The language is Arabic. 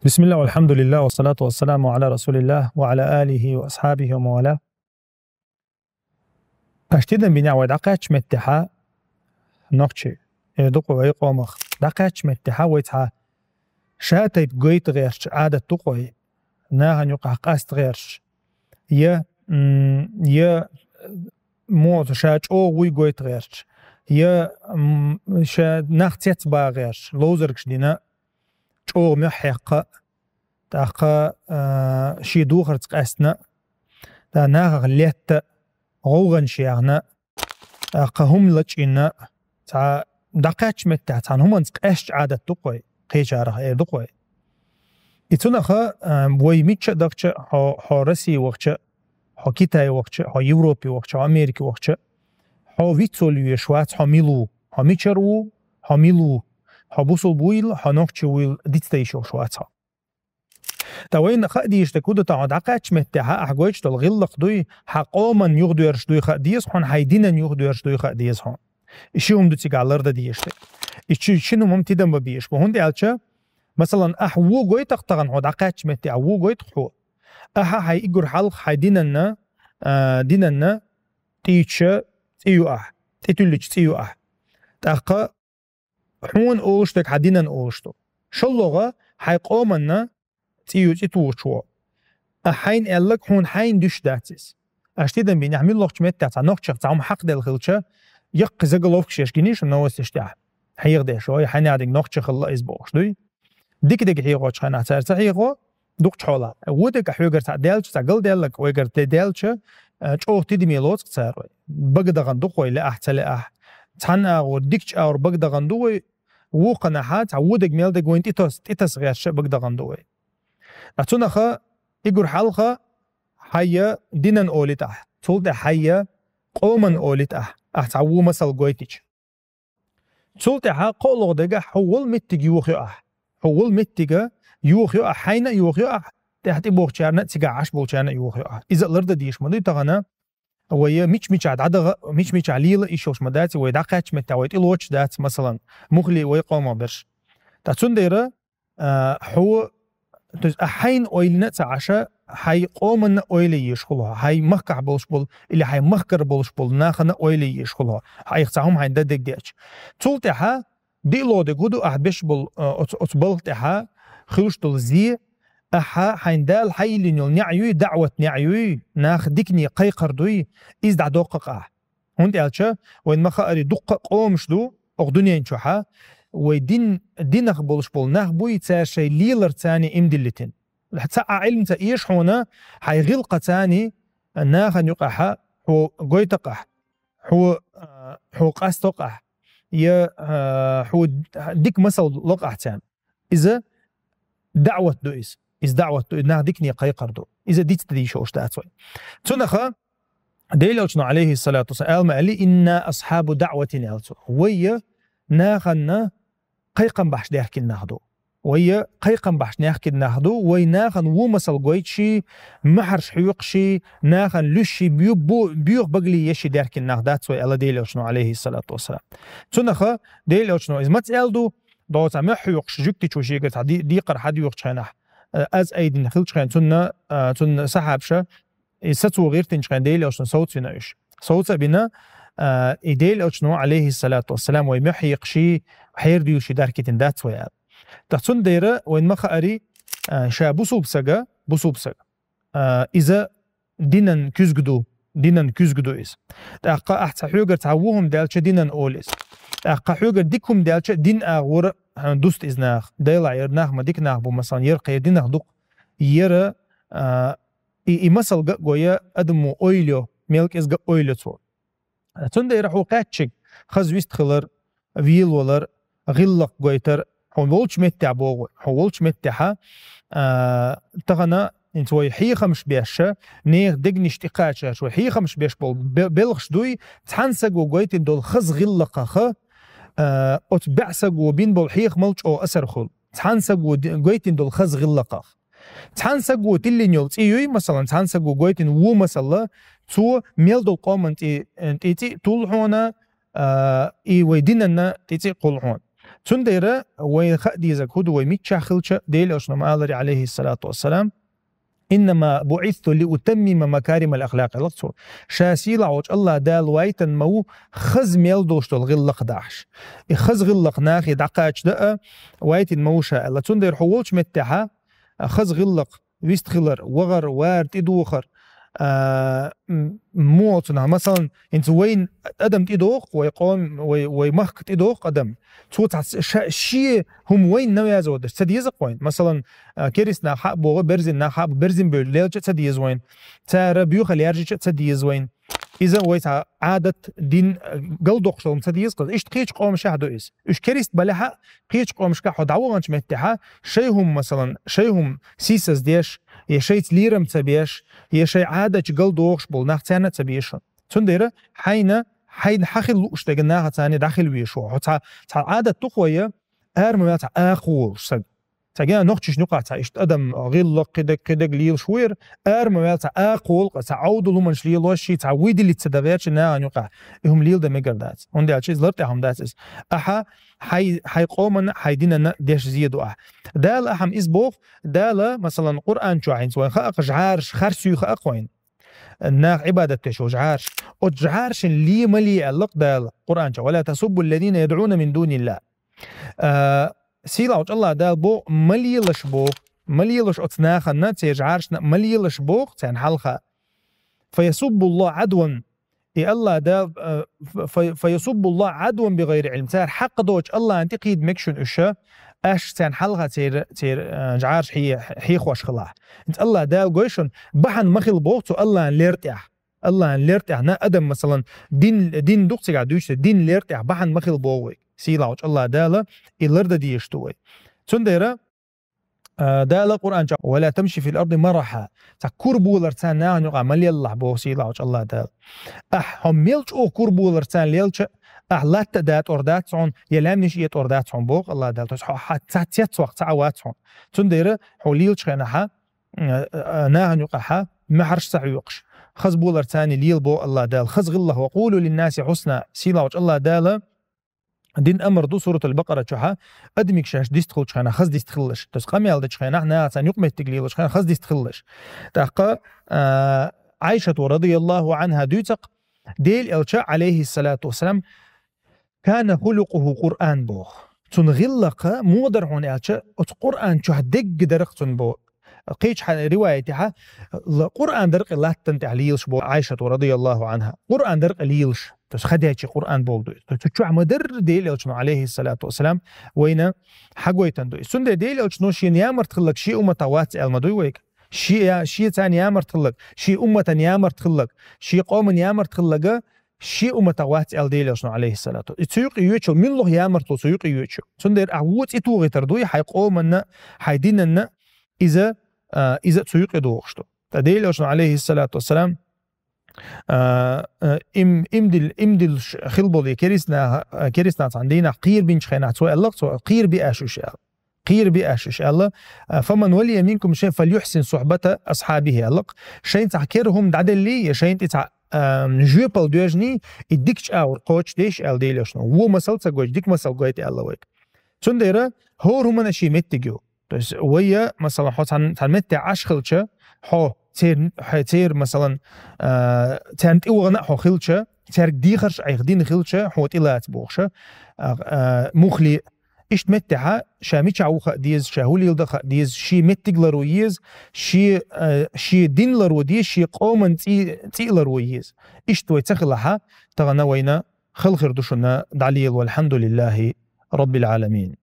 بسم الله والحمد لله والصلاة والسلام على رسول الله وعلى آله وأصحابه وموالاه. أشتدن بنيا ودقاتش متحا نقشي يدقوا ويقومخ دقاتش متحا ويتها شاتيت قويت غيرش عادة تقوي ناهن يقع قاست غيرش يا موت شاج أو وي قويت غيرش يا شا نختيت با غيرش لوزركش دينا أو محيقة تاقا شي دوخر تقاسنا تا ناغ ليت غوغن شيغنا تاقا هم لجينا تا دقاتش متى تا هم نتقاش عادة تقوي قيجاره دقوي يتونخا وي ميتش دقش حارسي وقش ها كيتاي وقش ها يوروبي وقش ها أمريكي وقش ها فيتسوليو شوات ها ميلو ها ميتشرو ها ميلو ها بوصل بويل ها نوكتش ويل ديتستيشو شواتها توين خديش تكود تعود عقاتش متها أحجوج تلغلق دوي حقوما يغدويرش دوي خديس هون هيدينا يغدويرش دوي خديس هون إشيهم دوتي قالر ده ديشته إشي شنو ممتدن ببيش بهون دي ألشة مثلا أحوو جوي تقطعن هود عقاتش متها أحوو جوي تخو أها هاي إجر حلق هيدينا ديننا تيتش تيو تيتولج تيو تاقا حون أولشتك هدينا أولشتو شو اللغة هيقومنا تيو تيتوشوا أحين ألك هون حين دش داتس أشتيدن بين يعمل لك شمت تاع نقطة تعم حق دل خلشة يق زغلوفك شيشكنيش نوس يشتاح حيغ ده شوي حين عندك نقطة خلا إسبوعش دوي ديك حيغوش حنا تعرف حيغو دوك حولا ودك حيغر تاع دالش تاع قل دالك ويغر دالش تشوه تدمي لوت تصير بقدغن دوقوي لا أحت لا أح تحنا وديكش أو بقدغن دوي وقنا حات عودك ميلدك وين تيتس غير شيء بقدغن دوي أتونخا إجر حلقة حيا دينن أولته تولد حيا قومن أولته أحتعو مسل قويتش تولد ها قولو دقة حول متج يوخيو حول متج يوخيو حين يوخيو تحت بوخشارنا تيجا عش بوخشارنا يوخيو إذا الأرض ديش مدي تغنى ويا مش عدد مش عليل إيشوش مدات ويدقاتش متويت إلوتش دات مثلا مخلي ويقوم برش تاتونديرا هو أحين أويلنا تعشى هاي قومنا أويلي يشغلها هاي مخكع بولش بول اللي هاي مخكر بولش بول ناخنا أويلي يشغلها هاي يختعهم هاي ددك ديش تولتها دي لو دي قدو أحبش بول أتبلتها خلوشتل زي أحا حيندال حي لنيل نعيوي دعوة نعيوي ناخ ديكني قيقر دوي إزدع دوقق هون ديالشا وين مخا دقق قومش دو أغدنيا انشوحا ويدين دينخ بولش بول ناخ بوي تاشي ليلر تاني امدلتين حتى علم تايش هنا حيغلق تاني ناخ يقح هو قويتقح هو قاستقح يا هو ديك مسل لقح تان إذا دعوة دويس إذا دعوة ناخ ديكني قيقر دو إذا ديت تدي شوش تاتوي تنخا ديلوشنا عليه الصلاة والسلام ما قال إنا أصحاب دعوة نالتو ويا ناخنا قيقن بحش نحكي ناخدو ويا قيقن بحش نحكي ناخدو وي ناخن ومسل قويتشي محرش حيوقشي ناخن لشي بيوغ بقلي يشي داركي ناخدات وي ألا ديلوشنا عليه الصلاة والسلام تنخا ديلوشنا إذا ما تسألدو دوت عم حيوقش جوكتي شوشي قلت دي قر حد يوقش خينح از ايدين نخلش خين تن سحابشة ستو غير تنشخين ديلوشنا صوت سنايش صوت بنا إيديل أجنو عليه الصلاة والسلام ويمحي يقشي حير ديوشي داركي تندات ويا تحسن ديرة وين مخاري شا بوصوب سجا إذا دينن كوزجدو إس تأقى أحت حيوجر تعوهم دالش دينن أوليس تأقى حيوجر ديكم دالش دين أغور دوست إزناخ ديلا يرناخ ما ديك ناخ بمثلا يرقي دينخ دوق يرى مثل جويا أدمو أويليو ملك إز أويليو تو تندي راح وقاتشك خزويست خلر ويل ولر غلق قويتر حولش متع بوغ حولش متعها تغنى انتوي حي خمش بيشة نيغ دقني اشتقاتشا شوي حي خمش بيش بول بلغش دوي تحنسق وقويتن دول خز غلق خا اتبعسق وبين بول حيخ ملش او أسر خل تحنسق وقويتن دول خز غلق تحنسق وتلين يول تيوي مثلا تحنسق وقويتن وو مثلا تو ميلدو قوم انتي طول هنا اي ويديننا تيتي قول هون تنديرة وين خدي زكود ويميت خلش ديل أشنا مالري عليه الصلاة والسلام إنما بعثت لأتمم مكارم الأخلاق لقصو شاسيلا عوج الله دال وايتن مو خز ميل دوشتو الغلق داحش خز غلق ناخي دقاش دقا وايتن موشا الله تندير حولش متحا خز غلق ويست خلر وغر وارد إدوخر موتنا مثلا انت وين ادم تيدوق ويقوم ويمخك تيدوق ادم صوت شيء هم وين نويا زود تديز وين مثلا كيرسنا حق بو برزن حق برزن بيل تديز وين ترى بيوخ يرجع تديز وين اذا ويت عاده دين قلدوق شلون تديز قد ايش تقيش قوم شهدو ايش كريست بلها قيش قوم شكا دعوانش متها شيهم مثلا شيهم سيسس ديش يا شيء ليرم تبيش يا شيء عادة قل دوغش بول ناختانا تبيشن تنديره حين حخل لوش تجناها تاني داخل ويشو تا عادة تقوية ما تا أخول سد تجينا نقطش نقع تا إشت أدم غير كده ليل شوير ما تا أخول تعود لمن شليل وشي تعويد اللي تدبيرش ناها نقع هم ليل ده مقردات عندي على شيء زلرتهم داتس أحا حي قومنا حيدينا ديش زيدو دال أهم إسبوف دال مثلا قرآن شوين سوين خاق جعارش خرسي خاق وين الناق عبادة تشو جعارش وجعارش اللي ملي اللق دال قرآن شو ولا تسبوا الذين يدعون من دون الله سيلا الله دال بو مليلش بو مليلش أتناخ الناس يجعارش مليلش بو تان حلقة فيسب الله عدوا الله دا فيسب الله عدوا بغير علم تار حق دوج الله أنت قيد مكشن أشياء أش تان حلقة تير جعارش هي خوش خلاح أنت الله دا قويشن بحن مخل بوقتو الله ليرتاح الله ليرتاح نا أدم مثلا دين دوقتي قاعد دوش دين ليرتاح بحن مخل بوقوي سيلاوج الله دالا إلرد ديشتوي تنديرة دالا قرآن جاء ولا تمشي في الأرض مرحا تكربو لرتان ناعن يقع ملي الله بو سيلاوج الله دالا هم ميلش أو كربو لرتان ليلش لا تدات أردات عن يلامنش يت أردات عن بوق الله دالا تسحو حتى تيت وقت عوات عن تنديرة حوليلش خناها ناعن يقعها محرش سعيوقش خز بولر تاني ليل بو الله دال خز الله وقولوا للناس حسنا سيلاوج الله دالا دين أمر دو سورة البقرة شوها أدمك شاش ديستخل شخنا خز ديستخلش تسقمي على شخنا احنا عشان يقمة تقليل شخنا خز ديستخلش تحقق عائشة رضي الله عنها دوتق ديل الشاء عليه الصلاة والسلام كان خلقه قرآن بو تنغلق مودر هون الشاء قرآن شو دق درقتن بو قيش روايتها القرآن درق الله تنتع ليلش بو عائشة رضي الله عنها قرآن درق ليلش تس خديتش قرآن بوغدو تشو مدر ديل الشنو عليه الصلاة والسلام وين حقويتن دو سند ديل الشنو شي نيامر تخلق شي أمة وات المدوي ويك شي ثاني يامر تخلق شي أمة يامر تخلق شي قوم يامر تخلق شي أمة وات ديل الشنو عليه الصلاة تسيق يوتشو من الله يامر تسيق يوتشو سند أعوت إتوغي تردوي حيقومنا حيديننا إذا تسيق يدوغشتو تديل الشنو عليه الصلاة والسلام امدل خلبولي كريسنا عندنا قير بين شخينا سواء الله سواء قير بأشوش قير بأشوش الله فمن ولي منكم شيء فليحسن صحبة أصحابه الله شيء تحكيرهم دعدل لي شيء تتع جوبل دوجني يديكش أو قوتش ديش أل ديلشنا هو مسألة سجوج ديك مسألة قويت الله ويك تنديره هو هم شيء متجو بس ويا مثلا حط مت عشخلش حو تير مثلا تانت إوغنا حو خلشة تير ديخرش عيخدين خلشة حو تيلات بوخشة مخلي إيش متها شاميش عوخ ديز شاهولي يلدخ ديز شي متجلرو يز شي دين لرو ديز شي قومن تيلرو يز إيش توي تخلها تغنى وينا خل خير دوشنا دعليل والحمد لله رب العالمين.